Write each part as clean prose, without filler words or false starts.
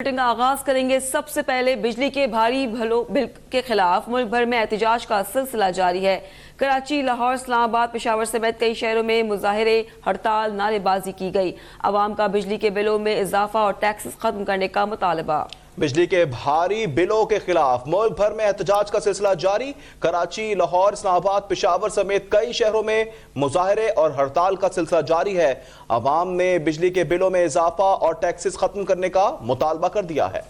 Bulletin का आगाज करेंगे। सबसे पहले बिजली के भारी बिल के खिलाफ मुल्क भर में एहतजाज का सिलसिला जारी है। कराची, लाहौर, इस्लामाबाद, पेशावर समेत कई शहरों में मुजाहिरे, हड़ताल, नारेबाजी की गई। अवाम का बिजली के बिलों में इजाफा और टैक्सेस खत्म करने का मुतालबा। बिजली के भारी बिलों के खिलाफ मुल्क भर में एहतजाज का सिलसिला जारी। कराची, लाहौर, इस्लामाबाद, पेशावर समेत कई शहरों में मुजाहिरे और हड़ताल का सिलसिला जारी है। अवाम ने बिजली के बिलों में इजाफा और टैक्सेस खत्म करने का मुतालबा कर दिया है।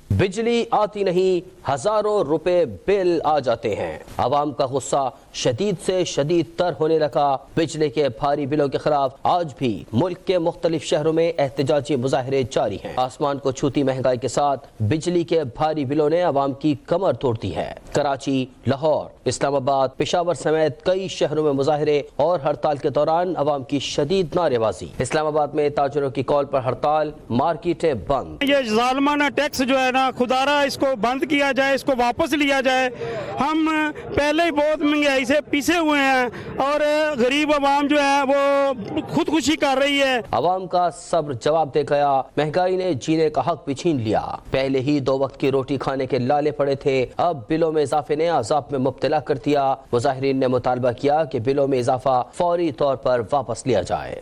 बिजली आती नहीं, हजारों रुपए बिल आ जाते हैं। अवाम का गुस्सा शदीद से शदीद तर होने लगा। बिजली के भारी बिलों के खिलाफ आज भी मुल्क के मुख्तलिफ शहरों में एहतजाजी मुजाहिरे जारी हैं। आसमान को छूती महंगाई के साथ बिजली के भारी बिलों ने अवाम की कमर तोड़ दी है। कराची, लाहौर, इस्लामाबाद, पेशावर समेत कई शहरों में मुजाहिरे और हड़ताल के दौरान अवाम की शदीद नारेबाजी। इस्लामाबाद में ताजरों की कॉल पर हड़ताल, मार्केटें बंद। ये जालिमाना टैक्स जो है ना, खुदारा इसको बंद किया जाए, इसको वापस लिया जाए। हम पहले ही बहुत महंगाई से पिसे हुए हैं और गरीब अवाम जो है वो खुदकुशी कर रही है। अवाम का सब्र जवाब दे गया। महंगाई ने जीने का हक भी छीन लिया। पहले ही 2 वक्त की रोटी खाने के लाले पड़े थे, अब बिलों में इजाफे ने अजाब में मुब्तला कर दिया। मुजाहिरीन ने मुतालबा किया कि बिलों में इजाफा फौरी तौर पर वापस लिया जाए।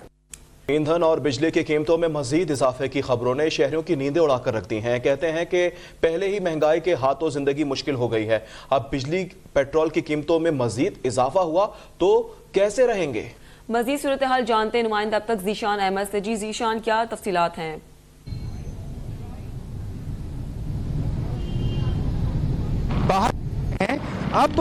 ईंधन और बिजली की कीमतों में मजीद इजाफे की खबरों ने शहरियों की नींदें उड़ाकर रख दी हैं। कहते हैं कि पहले ही महंगाई के हाथों जिंदगी मुश्किल हो गई है, अब बिजली पेट्रोल की कीमतों में मजीद इजाफा हुआ तो कैसे रहेंगे। मजीद सूरत हाल जानते हैं नुमाइंदा अब तक जीशान अहमद से। जी जीशान, क्या तफसीलात हैं? अब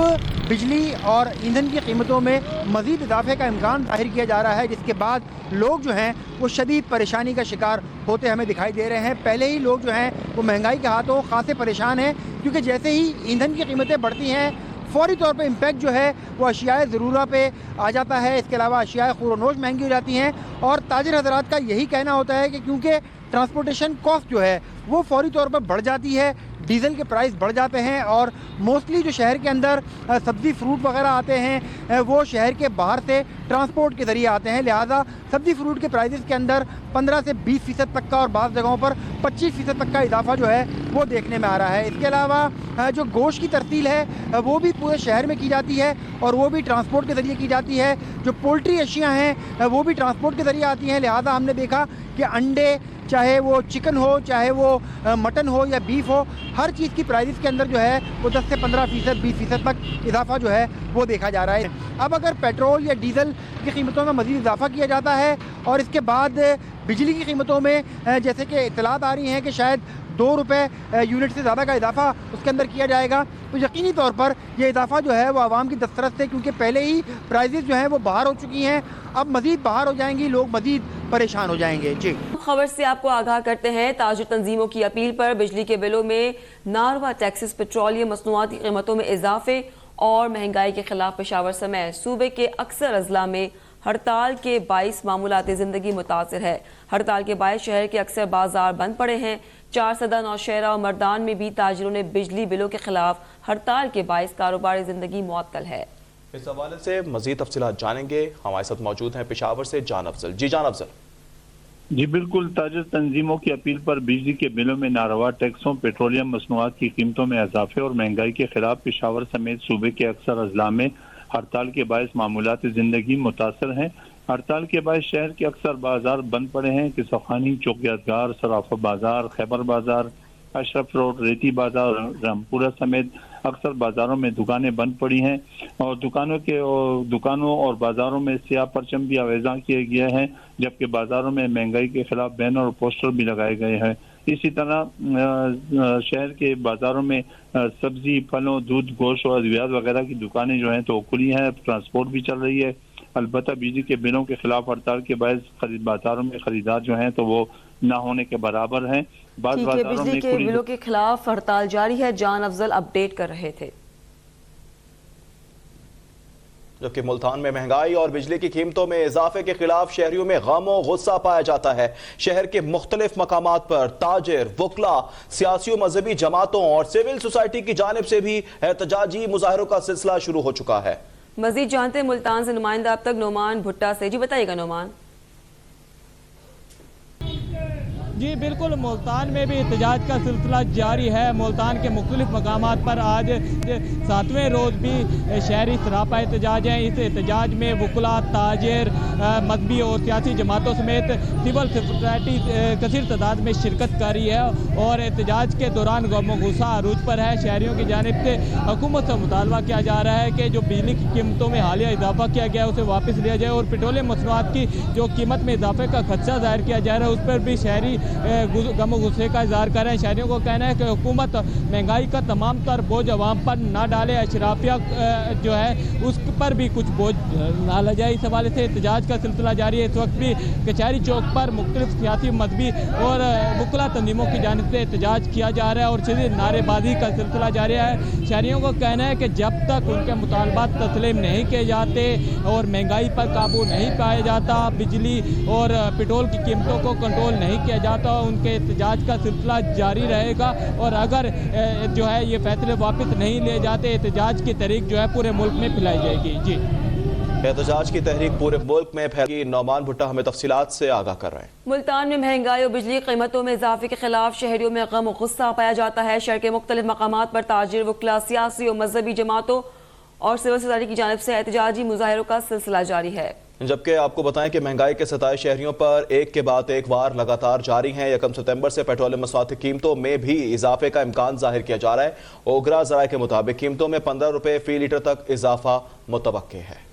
बिजली और ईंधन की कीमतों में मज़ीद इजाफे का इम्कान जाहिर किया जा रहा है, जिसके बाद लोग जो हैं वो शदीद परेशानी का शिकार होते हमें दिखाई दे रहे हैं। पहले ही लोग जो हैं वो महंगाई के हाथों खासे परेशान हैं, क्योंकि जैसे ही ईंधन की कीमतें बढ़ती हैं फौरी तौर पे इम्पैक्ट जो है वो अशियाए ज़रूरा पे आ जाता है। इसके अलावा अशियाए ख़ुरोनोश महंगी हो जाती हैं और ताजिर हज़रात का यही कहना होता है कि क्योंकि ट्रांसपोर्टेशन कॉस्ट जो है वो फौरी तौर पर बढ़ जाती है, डीज़ल के प्राइस बढ़ जाते हैं और मोस्टली जो शहर के अंदर सब्ज़ी फ्रूट वगैरह आते हैं वो शहर के बाहर से ट्रांसपोर्ट के ज़रिए आते हैं। लिहाजा सब्ज़ी फ्रूट के प्राइसेस के अंदर 15 से 20% तक का और बाज़ जगहों पर 25% तक का इजाफा जो है वो देखने में आ रहा है। इसके अलावा जो गोश्त की तरसील है वो भी पूरे शहर में की जाती है और वो भी ट्रांसपोर्ट के ज़रिए की जाती है। जो पोल्ट्री अशियाँ हैं वो भी ट्रांसपोर्ट के ज़रिए आती हैं। लिहाजा हमने देखा कि अंडे, चाहे वो चिकन हो, चाहे वो मटन हो या बीफ हो, हर चीज़ की प्राइसेस के अंदर जो है वो 10 से 15%, 20% तक इजाफा जो है वो देखा जा रहा है। अब अगर पेट्रोल या डीज़ल की कीमतों में मज़ीद इजाफा किया जाता है और इसके बाद बिजली की कीमतों में जैसे कि इत्तलात आ रही हैं कि शायद 2 रुपये यूनिट से ज़्यादा का इजाफा उसके अंदर किया जाएगा, तो यकीनी तौर पर यह इजाफा जो है वो आवाम की दस्तरस से, क्योंकि पहले ही प्राइसेस जो हैं वो बाहर हो चुकी हैं, अब मज़ीद बाहर हो जाएंगी, लोग मज़ीद परेशान हो जाएंगे। जी, खबर से आपको आगाह करते हैं। ताजिर तंजीमों की अपील पर बिजली के बिलों में नारवा टैक्सेस, पेट्रोलियम मसनूआत की कीमतों में इजाफे और महंगाई के खिलाफ पेशावर समेत सूबे के अक्सर अजला में हड़ताल के बाइस मामूलाती जिंदगी मुतासर है। हड़ताल के बाइस शहर के अक्सर बाजार बंद पड़े हैं। 4 सदा, नौशहरा और मर्दान में भी ताजिरों ने बिजली बिलों के खिलाफ हड़ताल के बाइस कारोबारी जिंदगी मुअत्तल है। इस हवाले से मजीद तफसीलात जानेंगे। हमारे साथ मौजूद हैं पेशावर से जान अफजल। जी जान अफजल। जी बिल्कुल, ताजिर तंजीमों की अपील पर बिजली के बिलों में नारवा टैक्सों, पेट्रोलियम मसनूआत की कीमतों में इजाफे और महंगाई के खिलाफ पेशावर समेत सूबे के अक्सर अजला में हड़ताल के बायस मामूलात जिंदगी मुतासर हैं। हड़ताल के बायस शहर के अक्सर बाजार बंद पड़े हैं। किसाखानी, चौकियातगार, सराफा बाजार, खैबर बाजार, अशरफ रोड, रेती बाजार, रामपुरा समेत अक्सर बाजारों में दुकानें बंद पड़ी हैं और दुकानों और बाजारों में सियाह परचम भी आवेजा किए गए हैं, जबकि बाजारों में महंगाई के खिलाफ बैनर और पोस्टर भी लगाए गए हैं। इसी तरह शहर के बाजारों में सब्जी, फलों, दूध, गोश्त और अद्वियात वगैरह की दुकानें जो हैं तो खुली हैं, ट्रांसपोर्ट भी चल रही है। अलबत्ता बिजली के बिलों के खिलाफ हड़ताल के बायस बाजारों में खरीदार जो हैं तो वो ना होने के बराबर हैं। बिजली के बिलों के खिलाफ हड़ताल जारी है। जान अफजल अपडेट कर रहे थे। जबकि मुल्तान में महंगाई और बिजली की कीमतों में इजाफे के खिलाफ शहरियों में गम और गुस्सा पाया जाता है। शहर के मुख्तलिफ मकामात पर ताजिर, वकला, सियासी मजहबी जमातों और सिविल सोसाइटी की जानिब से भी एहतजाजी मुजाहरों का सिलसिला शुरू हो चुका है। मजीद जानते हैं मुल्तान से नुमाइंदा अब तक नोमान भुट्टा से। जी बताइएगा नोमान। जी बिल्कुल, मुल्तान में भी एहतजाज का सिलसिला जारी है। मुल्तान के मुख्तलिफ मकामात पर आज 7वें रोज़ भी शहरी सरापा एहतजाज हैं। इस एहतजाज में वकला, ताजिर, मजहबी और सियासी जमातों समेत सिविल सोसाइटी कसीर तादाद में शिरकत कर रही है और एहतजाज के दौरान गम गुस्सा अरूज पर है। शहरियों की जानिब से हुकूमत से मुतालबा किया जा रहा है कि जो बिजली की कीमतों में हालिया इजाफा किया गया है उसे वापस लिया जाए और पेट्रोलियम मसनूआत की जो कीमत में इजाफे का खदशा जाहिर किया जा रहा है उस पर भी शहरी गम गुस्से का इजहार कर रहे हैं। शहरियों को कहना है कि हुकूमत महंगाई का तमाम तर बोझ अवाम पर ना डाले, अशराफिया जो है उस पर भी कुछ बोझ ना ल जाए। इस हवाले से एहतजाज का सिलसिला जारी है। इस वक्त भी कचहरी चौक पर मुख्तलिफ सियासी, मजहबी और वकला तंजीमों की जानिब से एहतजाज किया जा रहा है और शदीद नारेबाजी का सिलसिला जारी है। शहरियों को कहना है कि जब तक उनके मुतालबात तस्लीम नहीं किए जाते और महंगाई पर काबू नहीं पाया जाता, बिजली और पेट्रोल की कीमतों को कंट्रोल नहीं किया जाता, उनके एहतजाज का सिलसिला जारी रहेगा और अगर जो है ये फैसले वापस नहीं लिए जाते, एहतजाज की तहरीक जो है पूरे मुल्क में फैलाई जाएगी। जी, एहतजाज की तहरीक पूरे मुल्क में फैली। नौमान भुट्टा हमें तफसीलात से आगाह कर रहे हैं। मुल्तान में महंगाई और बिजली कीमतों में इजाफे के खिलाफ शहरियों में गम और गुस्सा पाया जाता है। शहर के मुख्तलिफ मकामात पर ताजिर, वकला, सियासी और मजहबी जमातों और सिविल सोसाइटी की जानिब से एहतजाजी मुजाहिरों का सिलसिला जारी है। जबकि आपको बताएं कि महंगाई के सताए शहरियों पर एक के बाद एक वार लगातार जारी हैं। 1 सितंबर से पेट्रोलियम मसनूआत की कीमतों में भी इजाफे का इम्कान जाहिर किया जा रहा है। ओगरा ज़राए के मुताबिक कीमतों में 15 रुपए फी लीटर तक इजाफा मुतवक्के है।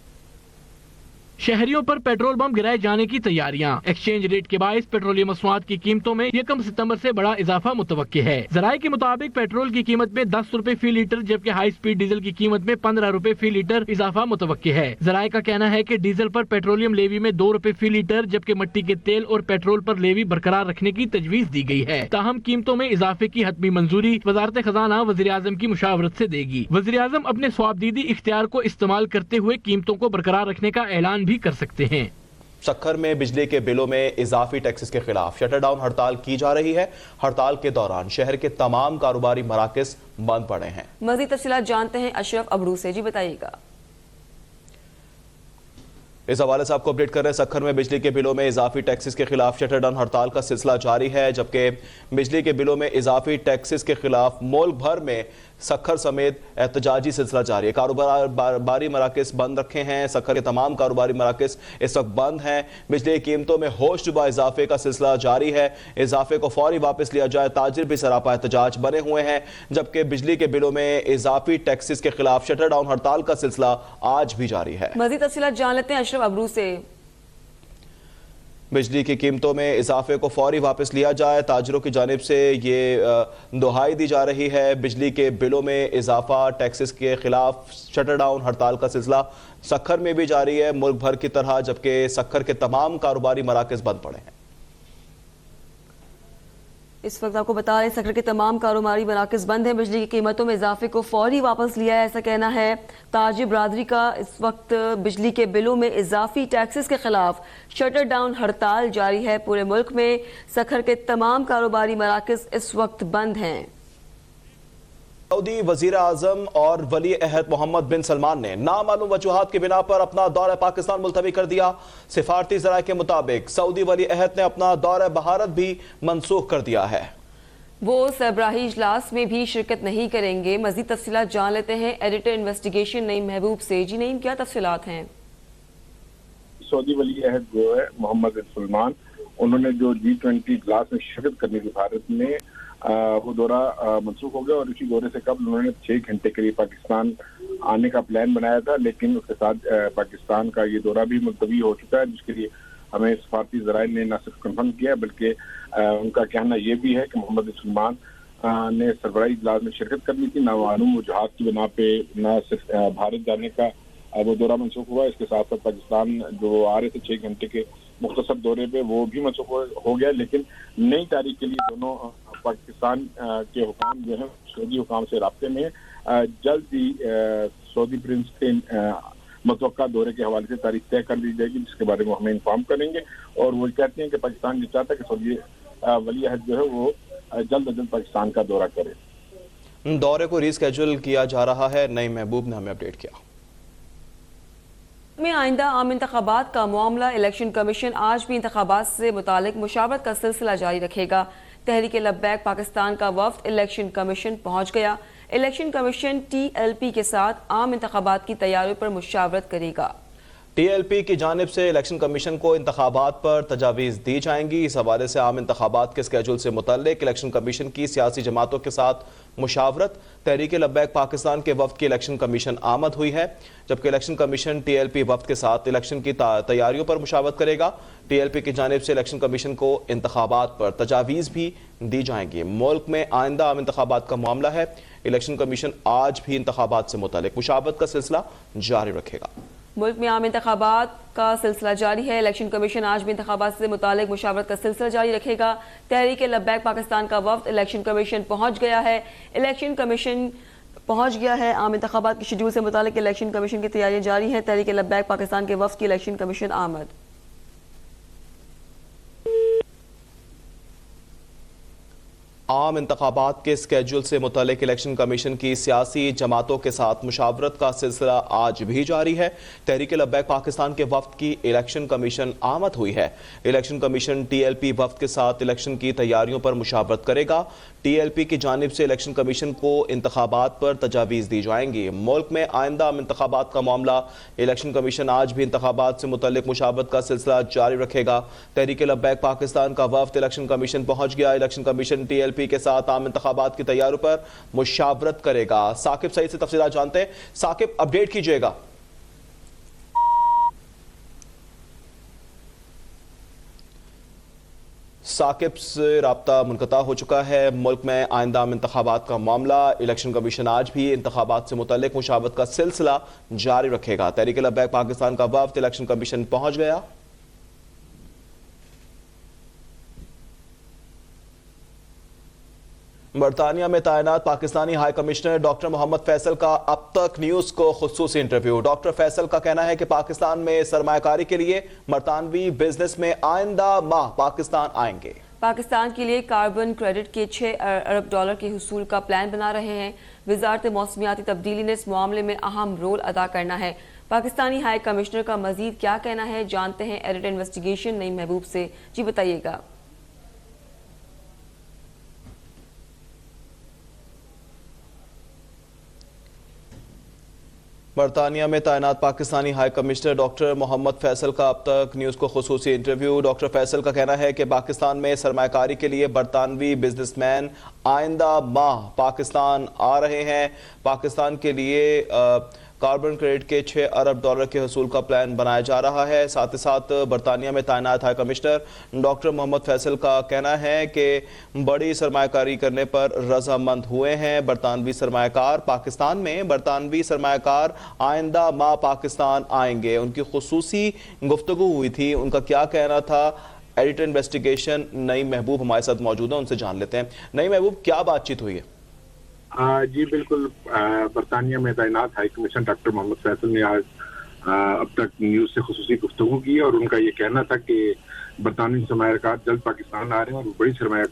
शहरियों पर पेट्रोल बम गिराए जाने की तैयारियां। एक्सचेंज रेट के बायस पेट्रोलियम मसनूआत की कीमतों में 1 सितंबर से बड़ा इजाफा मुतवक्के है। ज़राए के मुताबिक पेट्रोल की कीमत में 10 रुपए फी लीटर जबकि हाई स्पीड डीजल की कीमत में 15 रुपए फी लीटर इजाफा मुतवक्के है। ज़राए का कहना है कि डीजल पर पेट्रोलियम लेवी में 2 रुपए फी लीटर जबकि मिट्टी के तेल और पेट्रोल पर लेवी बरकरार रखने की तजवीज दी गई है। ताहम कीमतों में इजाफे की हतमी मंजूरी वजारत खजाना वज़ीर आज़म की मुशावरत से देगी। वज़ीर आज़म अपने स्वाबदीदी इख्तियार को इस्तेमाल करते हुए कीमतों को बरकरार रखने का ऐलान भी कर सकते हैं। सक्खर में बिजली के बिलों में इजाफी टैक्सेस के खिलाफ शटर डाउन हड़ताल की जा रही है। हड़ताल के दौरान शहर के तमाम कारोबारी मराकज बंद पड़े हैं। मज़ीद तफसीलात जानते हैं अशरफ अबरू से। जी बताइएगा। इस हवाले से आपको अपडेट कर रहे हैं। सक्खर में बिजली के बिलों में इजाफी टैक्सेस के खिलाफ शटर डाउन हड़ताल का सिलसिला जारी है। जबकि बिजली के बिलों में इजाफी टैक्सेस के खिलाफ मुल्क भर में सक्खर समेत एहतजाजी सिलसिला जारी है। कारोबारी मराकज बंद रखे हैं। सक्खर के तमाम कारोबारी मराकज इस वक्त बंद हैं। बिजली की कीमतों में होशरुबा इजाफे का सिलसिला जारी है। इजाफे को फौरी वापस लिया जाए, ताजिर भी सरापा एहतजाज बने हुए हैं। जबकि बिजली के बिलों में इजाफी टैक्सेस के खिलाफ शटर डाउन हड़ताल का सिलसिला आज भी जारी है। मज़ीद तफसीलात जान लेते हैं अशरफ अबरू से। बिजली की कीमतों में इजाफे को फौरी वापस लिया जाए, ताजिरों की जानिब से ये दुहाई दी जा रही है। बिजली के बिलों में इजाफा टैक्सेस के खिलाफ शटर डाउन हड़ताल का सिलसिला सक्खर में भी जारी है, मुल्क भर की तरह। जबकि सक्खर के तमाम कारोबारी मराकज बंद पड़े हैं। इस वक्त आपको बता रहे हैं सक्खर के तमाम कारोबारी मराकज बंद हैं। बिजली की कीमतों में इजाफे को फौरी वापस लिया है, ऐसा कहना है ताजिर बरादरी का। इस वक्त बिजली के बिलों में इजाफी टैक्सेस के खिलाफ शटर डाउन हड़ताल जारी है। पूरे मुल्क में सक्खर के तमाम कारोबारी मराकज इस वक्त बंद हैं। सऊदी वजीर आजम और वली अहद मोहम्मद बिन सलमान ने नामालूम वजूहात की बिना पर अपना दौरा पाकिस्तान मुलतवी कर दिया। सिफारती ज़राए के मुताबिक सऊदी वली अहद ने अपना दौरा भारत भी मनसूख कर दिया है। वो सरबराही इजलास में भी शिरकत नहीं करेंगे। मजीद तफसीलात जान लेते हैं एडिटर इन्वेस्टिगेशन नईम महबूब से। जी नईम, क्या तफसीलात हैं? सऊदी वली अहद जो है मोहम्मद बिन सलमान, उन्होंने जो G20 इजलास में शिरकत करने की भारत में वो दौरा मनसूख हो गया और इसी दौरे से कबल उन्होंने 6 घंटे के लिए पाकिस्तान आने का प्लान बनाया था, लेकिन उसके साथ पाकिस्तान का ये दौरा भी मुलतवी हो चुका है, जिसके लिए हमें सफारती ज़राए ने न सिर्फ कन्फर्म किया बल्कि उनका कहना ये भी है कि मोहम्मद बिन सलमान ने सरबराही इजलास में शिरकत करनी थी। नामालूम वजूहात की बिना पे न सिर्फ भारत जाने का वो दौरा मनसूख हुआ, इसके साथ साथ पाकिस्तान जो आ रहे थे 6 घंटे के मुख्तसर दौरे पे वो भी मनसूख हो गया। लेकिन नई तारीख के लिए दोनों पाकिस्तान के हुकाम जो है सऊदी हुकाम से राब्ते में जल्द ही सऊदी प्रिंस के मुतवक्का दौरे के हवाले से तारीख तय कर दी जाएगी, जिसके बारे में हमें इन्फॉर्म करेंगे। और वो कहते हैं कि पाकिस्तान ये चाहता है कि सऊदी वली अहद जो है वो जल्द अज जल्द पाकिस्तान का दौरा करे। दौरे को रीस्केड्यूल किया जा रहा है, नईम महबूब ने हमें अपडेट किया। میں آئندہ عام انتخابات کا معاملہ الیکشن کمیشن آج بھی انتخابات سے متعلق مشاورت کا سلسلہ جاری رکھے گا۔ تحریک لبیک پاکستان کا وفد الیکشن کمیشن پہنچ گیا۔ Election commission T L P کے ساتھ عام انتخابات کی تیاریوں پر مشاورت کرے گا۔ ٹی ایل پی کی جانب سے الیکشن کمیشن کو انتخابات پر تجاویز دی جائیں گی۔ اس حوالے سے عام انتخابات کے اسکیڈول سے متعلق الیکشن کمیشن کی سیاسی جماعتوں کے ساتھ مشاورت تحریک لبیک پاکستان کے وفد کی الیکشن کمیشن آمد ہوئی ہے، جبکہ election commission T L P وفد کے ساتھ الیکشن کی تیاریوں پر مشاورت کرے گا۔ ٹی ایل پی کی جانب سے الیکشن کمیشن کو انتخابات پر تجاویز بھی دی جائیں گی۔ ملک میں آئندہ عام انتخابات کا معاملہ ہے، الیکشن کمیشن آج بھی انتخابات سے متعلق مشاورت کا سلسلہ جاری رکھے گا۔ ملک میں عام انتخابات کا سلسلہ جاری ہے، الیکشن کمیشن آج بھی انتخابات سے متعلق مشاورت کا سلسلہ جاری رکھے گا۔ تحریک لبیک پاکستان کا وفد الیکشن کمیشن پہنچ گیا ہے۔ الیکشن کمیشن پہنچ گیا ہے، عام انتخابات کے شیڈول سے متعلق الیکشن کمیشن کی تیاریاں جاری ہیں۔ تحریک لبیک پاکستان کے وفد کی الیکشن کمیشن آمد۔ عام انتخابات کے اسکیڈول سے متعلق الیکشن کمیشن کی سیاسی جماعتوں کے ساتھ مشاورت کا سلسلہ آج بھی جاری ہے۔ تحریک لبیک پاکستان کے وفد کی الیکشن کمیشن آمد ہوئی ہے۔ Election commission T L P وفد کے ساتھ الیکشن کی تیاریوں پر مشاورت کرے گا۔ ٹی ایل پی کی جانب سے الیکشن کمیشن کو انتخابات پر تجاویز دی جائیں گی۔ ملک میں آئندہ عام انتخابات کا معاملہ، الیکشن کمیشن آج بھی انتخابات سے متعلق مشاورت کا سلسلہ جاری رکھے گا۔ تحریک لبیک پاکستان کا وفد الیکشن کمیشن پہنچ گیا۔ Election commission T L P کے ساتھ عام انتخابات کی تیاریوں پر مشاورت کرے گا۔ ثاقب سعید سے تفصیلات جانتے ہیں۔ ثاقب، اپڈیٹ کیجئے گا۔ ثاقب سے رابطہ منقطع ہو چکا ہے۔ ملک میں آئندہ عام انتخابات کا معاملہ، الیکشن کمیشن آج بھی انتخابات سے متعلق مشاورت کا سلسلہ جاری رکھے گا۔ تحریک لبیک پاکستان کا وفد الیکشن کمیشن پہنچ گیا۔ برطانیہ میں تعینات پاکستانی ہائی کمشنر ڈاکٹر محمد فیصل کا اب تک نیوز کو خصوصی انٹرویو۔ ڈاکٹر فیصل کا کہنا ہے کہ پاکستان میں سرمایہ کاری کے لیے برطانوی بزنس میں آئندہ ماہ پاکستان آئیں گے۔ پاکستان کے لیے کاربن کریڈٹ کے 6 ارب ڈالر کے حصول کا پلان بنا رہے ہیں۔ وزارت موسمیاتی تبدیلی نے اس معاملے میں اہم رول ادا کرنا ہے۔ پاکستانی ہائی کمشنر کا مزید کیا کہنا ہے، جانتے ہیں ایڈیٹر انویسٹیگیشن نئی محبوب سے۔ جی بتائیے گا۔ برطانیہ میں تعینات پاکستانی ہائی کمشنر ڈاکٹر محمد فیصل کا اب تک نیوز کو خصوصی انٹرویو۔ ڈاکٹر فیصل کا کہنا ہے کہ پاکستان میں سرمایہ کاری کے لیے برطانوی بزنس مین آئندہ ماہ پاکستان آ رہے ہیں۔ پاکستان کے لیے کاربن کریڈٹ کے 6 ارب ڈالر کے حصول کا پلان بنایا جا رہا ہے۔ ساتھ ہی ساتھ برطانیہ میں تعینات ہائی کمشنر ڈاکٹر محمد فیصل کا کہنا ہے کہ بڑی سرمایہ کاری کرنے پر رضامند ہوئے ہیں برطانوی سرمایہ کار۔ پاکستان میں برطانوی سرمایہ کار آئندہ ماہ پاکستان آئیں گے۔ ان کی خصوصی گفتگو ہوئی تھی، ان کا کیا کہنا تھا، ایڈیٹر انویسٹیگیشن نئی محبوب ہمارے ساتھ موجود ہیں، ان سے جان لیتے ہیں۔ نئی محبوب، کیا بات چیت ہوئی ہے؟ جی بالکل، برطانیہ میں تعینات ہائی کمیشن ڈاکٹر محمد فیصل نے آج اب تک نیوز سے خصوصی گفتگو کی، اور ان کا یہ کہنا تھا کہ برطانوی سرمایہ کار جلد پاکستان آ رہے ہیں اور بڑی سرمایہ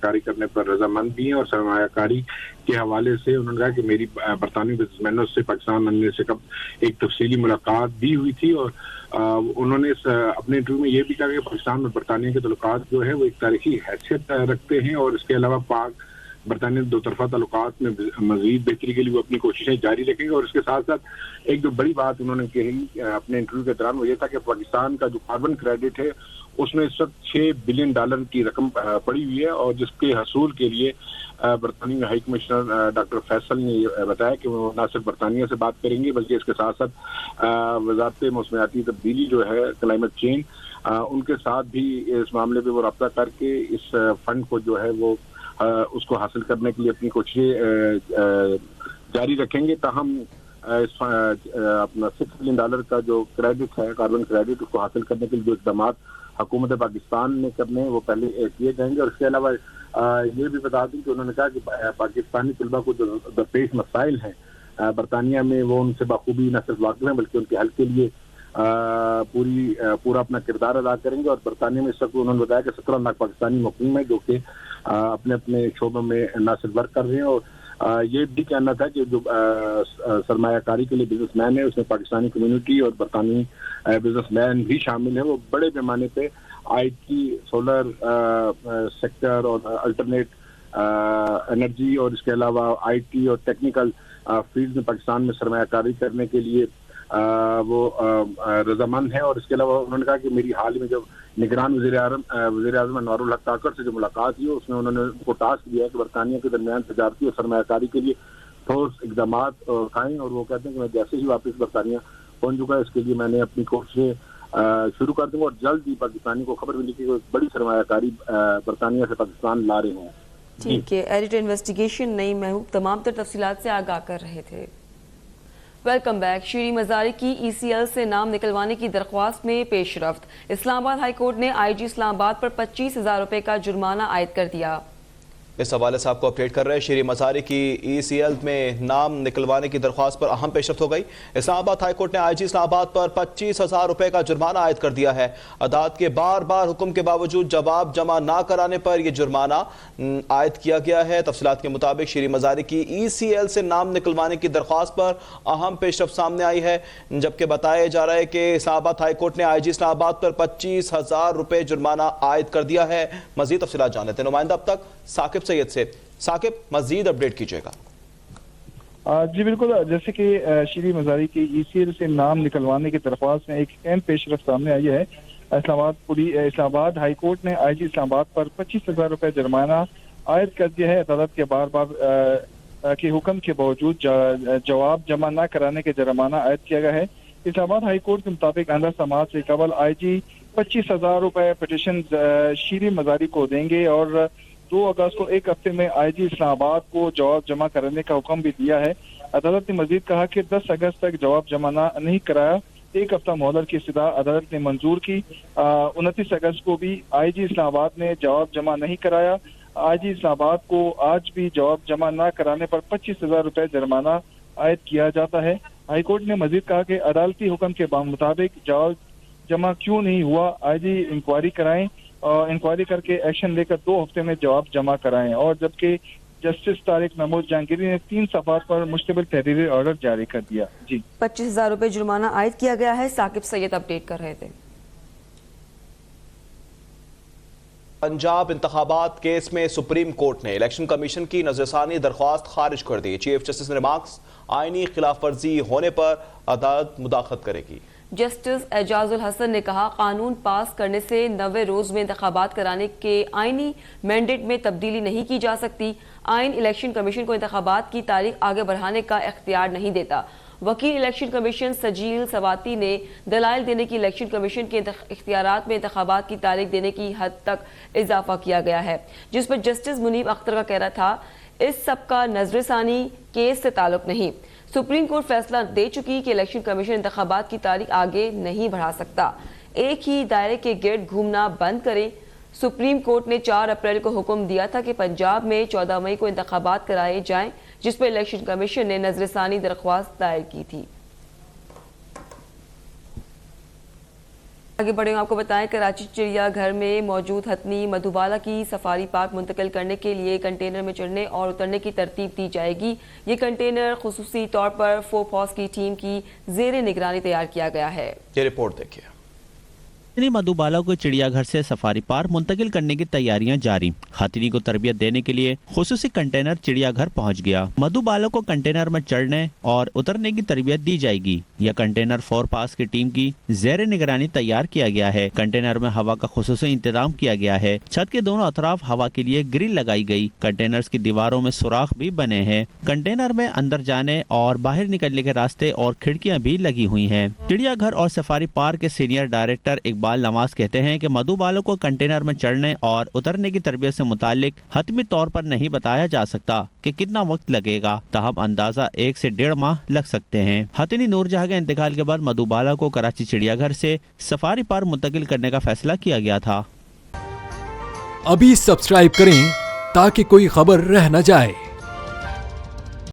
کاری کرنے پر رضامند بھی ہیں، اور سرمایہ کاری کے حوالے سے انہوں نے کہا کہ میری برطانوی بزنس مینوں سے پاکستان آنے سے قبل ایک تفصیلی ملاقات بھی ہوئی تھی، اور انہوں نے اپنے انٹرویو میں یہ بھی کہا کہ پاکستان اور برطانیہ کے تعلقات جو ہے وہ ایک تاریخی حیثیت رکھتے ہیں، اور اس کے علاوہ پاک برطانیہ دو طرفہ تعلقات میں مزید بہتری کے لیے وہ اپنی کوششیں جاری رکھیں گے۔ اور اس کے ساتھ ساتھ ایک جو بڑی بات انہوں نے کہی اپنے انٹرویو کے دوران وہ یہ تھا کہ پاکستان کا جو کاربن کریڈٹ ہے اس میں اس وقت $6 بلین کی رقم پڑی ہوئی ہے، اور جس کے حصول کے لیے برطانوی ہائی کمشنر ڈاکٹر فیصل نے بتایا کہ وہ نہ صرف برطانیہ سے بات کریں گے بلکہ اس کے ساتھ ساتھ وزارت موسمیاتی تبدیلی جو ہے کلائمیٹ چینج، ان کے ساتھ بھی اس معاملے پہ وہ رابطہ کر کے اس فنڈ کو جو ہے وہ اس کو حاصل کرنے کے لیے اپنی کوششیں جاری رکھیں گے۔ تاہم اپنا $6 بلین کا جو کریڈٹ ہے، کاربن کریڈٹ، اس کو حاصل کرنے کے لیے جو اقدامات حکومت پاکستان نے کرنے ہیں وہ پہلے کیے جائیں گے۔ اور اس کے علاوہ یہ بھی بتا دوں کہ انہوں نے کہا کہ پاکستانی طلباء کو جو درپیش مسائل ہیں برطانیہ میں وہ ان سے بخوبی نہ صرف واقف ہیں بلکہ ان کے حل کے لیے پورا اپنا کردار ادا کریں گے۔ اور برطانیہ میں اس وقت انہوں نے بتایا کہ 17 لاکھ پاکستانی مقیم ہیں جو کہ اپنے اپنے شعبوں میں نہ صرف ورک کر رہے ہیں، اور یہ بھی کہنا تھا کہ جو سرمایہ کاری کے لیے بزنس مین ہے اس میں پاکستانی کمیونٹی اور برطانوی بزنس مین بھی شامل ہیں. وہ بڑے پیمانے پہ آئی ٹی, سولر سیکٹر اور الٹرنیٹ انرجی اور اس کے علاوہ آئی ٹی اور ٹیکنیکل فیلڈ میں پاکستان میں سرمایہ کاری کرنے کے لیے وہ رضامند ہیں. اور اس کے علاوہ انہوں نے کہا کہ میری حال میں جب نگران وزیر اعظم انوار الحق کاکڑ سے جو ملاقات ہوئی اس میں انہوں نے ان کو ٹاسک دیا کہ برطانیہ کے درمیان تجارتی اور سرمایہ کاری کے لیے ٹھوس اقدامات اٹھائیں. اور وہ کہتے ہیں کہ میں جیسے ہی واپس برطانیہ پہنچ چکا اس کے لیے میں نے اپنی کوششیں شروع کر دوں گا اور جلد ہی پاکستانی کو خبر ملی کہ ایک بڑی سرمایہ کاری برطانیہ سے پاکستان لا رہے ہیں. ٹھیک ہے, ایڈیٹر انویسٹیگیشن نئی محبوب تمام تر تفصیلات سے آگاہ کر رہے تھے. Welcome back. شیریں مزاری کی ای سی ایل سے نام نکلوانے کی درخواست میں پیش رفت. اسلام آباد ہائی کورٹ نے آئی جی اسلام آباد پر 25,000 روپے کا جرمانہ عائد کر دیا. اس حوالے سے آپ کو اپڈیٹ کر رہے ہیں. شیریں مزاری کی ای سی ایل میں نام نکلوانے کی درخواست پر اہم پیش رفت ہو گئی. اسلام آباد ہائی کورٹ نے آئی جی اسلام آباد پر 25,000 روپے کا جرمانہ عائد کر دیا ہے. عدالت کے بار بار حکم کے باوجود جواب جمع نہ کرانے پر یہ جرمانہ عائد کیا گیا ہے. تفصیلات کے مطابق شیریں مزاری کی ای سی ایل سے نام نکلوانے کی درخواست پر اہم پیش رفت سامنے آئی ہے, جبکہ بتایا جا رہا ہے کہ اسلام آباد ہائی کورٹ نے آئی جی اسلام آباد پر 25,000 روپے جرمانہ عائد کر دیا ہے. مزید تفصیلات جان لیتے ہیں نمائندہ اب تک ثاقب سید سے. ثاقب, مزید اپڈیٹ کیجئے گا. جی بالکل, جیسے کہ شیریں مزاری کی ای سی ایل سے نام نکلوانے کی درخواست میں ایک اہم پیش رفت سامنے آئی ہے. اسلام آباد ہائی کورٹ نے آئی جی اسلام آباد پر 25,000 روپے جرمانہ عائد کر دیا ہے. عدالت کے بار بار کے حکم کے باوجود جواب جمع نہ کرانے کے جرمانہ عائد کیا گیا ہے. اسلام آباد ہائی کورٹ کے مطابق آئندہ سماعت سے قبل آئی جی 25,000 روپے پٹیشن شیریں مزاری کو دیں گے اور 2 اگست کو ایک ہفتے میں آئی جی اسلام آباد کو جواب جمع کرنے کا حکم بھی دیا ہے. عدالت نے مزید کہا کہ 10 اگست تک جواب جمع نہیں کرایا. ایک ہفتہ مہلت کی استدعا عدالت نے منظور کی. 29 اگست کو بھی آئی جی اسلام آباد نے جواب جمع نہیں کرایا. آئی جی اسلام آباد کو آج بھی جواب جمع نہ کرانے پر 25,000 روپے جرمانہ عائد کیا جاتا ہے. ہائی کورٹ نے مزید کہا کہ عدالتی حکم کے مطابق جواب جمع کیوں نہیں ہوا, آئی جی انکوائری کرائیں اور انکوائری کر کے ایکشن لے کر 2 ہفتے میں جواب جمع کرائیں. اور جبکہ جسٹس طارق محمود جہانگیری نے 3 صفحات پر مشتمل تحریری آرڈر جاری کر دیا. جی 25,000 روپے جرمانہ عائد کیا گیا ہے. ثاقب سید اپڈیٹ کر رہے تھے. پنجاب انتخابات کیس میں سپریم کورٹ نے الیکشن کمیشن کی نظرثانی درخواست خارج کر دی. چیف جسٹس نے ریمارکس, آئینی خلاف ورزی ہونے پر عدالت مداخلت کرے گی. جسٹس اعجاز الحسن نے کہا قانون پاس کرنے سے 90 روز میں انتخابات کرانے کے آئینی مینڈیٹ میں تبدیلی نہیں کی جا سکتی. آئین الیکشن کمیشن کو انتخابات کی تاریخ آگے بڑھانے کا اختیار نہیں دیتا. وکیل الیکشن کمیشن سجیل سواتی نے دلائل دینے کی الیکشن کمیشن کے اختیارات میں انتخابات کی تاریخ دینے کی حد تک اضافہ کیا گیا ہے, جس پر جسٹس منیب اختر کا کہنا تھا اس سب کا نظر ثانی کیس سے تعلق نہیں. سپریم کورٹ فیصلہ دے چکی کہ الیکشن کمیشن انتخابات کی تاریخ آگے نہیں بڑھا سکتا. ایک ہی دائرے کے گرد گھومنا بند کرے. سپریم کورٹ نے 4 اپریل کو حکم دیا تھا کہ پنجاب میں 14 مئی کو انتخابات کرائے جائیں, جس پر الیکشن کمیشن نے نظر ثانی درخواست دائر کی تھی. آگے بڑھیں, آپ کو بتائیں کراچی چڑیا گھر میں موجود ہتھنی مدھوبالا کی سفاری پارک منتقل کرنے کے لیے کنٹینر میں چڑھنے اور اترنے کی ترتیب دی جائے گی. یہ کنٹینر خصوصی طور پر فوپاس کی ٹیم کی زیر نگرانی تیار کیا گیا ہے. یہ رپورٹ دیکھیے. مدھوبالا کو چڑیا گھر سے سفاری پارک منتقل کرنے کی تیاریاں جاری. ہاتھی کو تربیت دینے کے لیے خصوصی کنٹینر چڑیا گھر پہنچ گیا. مدھوبالا کو کنٹینر میں چڑھنے اور اترنے کی تربیت دی جائے گی. یہ کنٹینر فورپاس کی ٹیم کی زیر نگرانی تیار کیا گیا ہے. کنٹینر میں ہوا کا خصوصی انتظام کیا گیا ہے. چھت کے دونوں اطراف ہوا کے لیے گرل لگائی گئی. کنٹینرز کی دیواروں میں سوراخ بھی بنے ہیں. کنٹینر میں اندر جانے اور باہر نکلنے کے راستے اور کھڑکیاں بھی لگی ہوئی ہیں. چڑیا گھر اور سفاری پارک کے سینئر ڈائریکٹر اقبال نواز کہتے ہیں کہ مدھوبالا کو کنٹینر میں چڑھنے اور اترنے کی تربیت سے متعلق حتمی طور پر نہیں بتایا جا سکتا کہ کتنا وقت لگے گا, تاہم اندازہ 1 سے 1.5 ماہ لگ سکتے ہیں. ہتنی نور جہاں کے انتقال کے بعد مدھوبالا کو کراچی چڑیا گھر سے سفاری پارک منتقل کرنے کا فیصلہ کیا گیا تھا. ابھی سبسکرائب کریں تاکہ کوئی خبر رہ نہ جائے.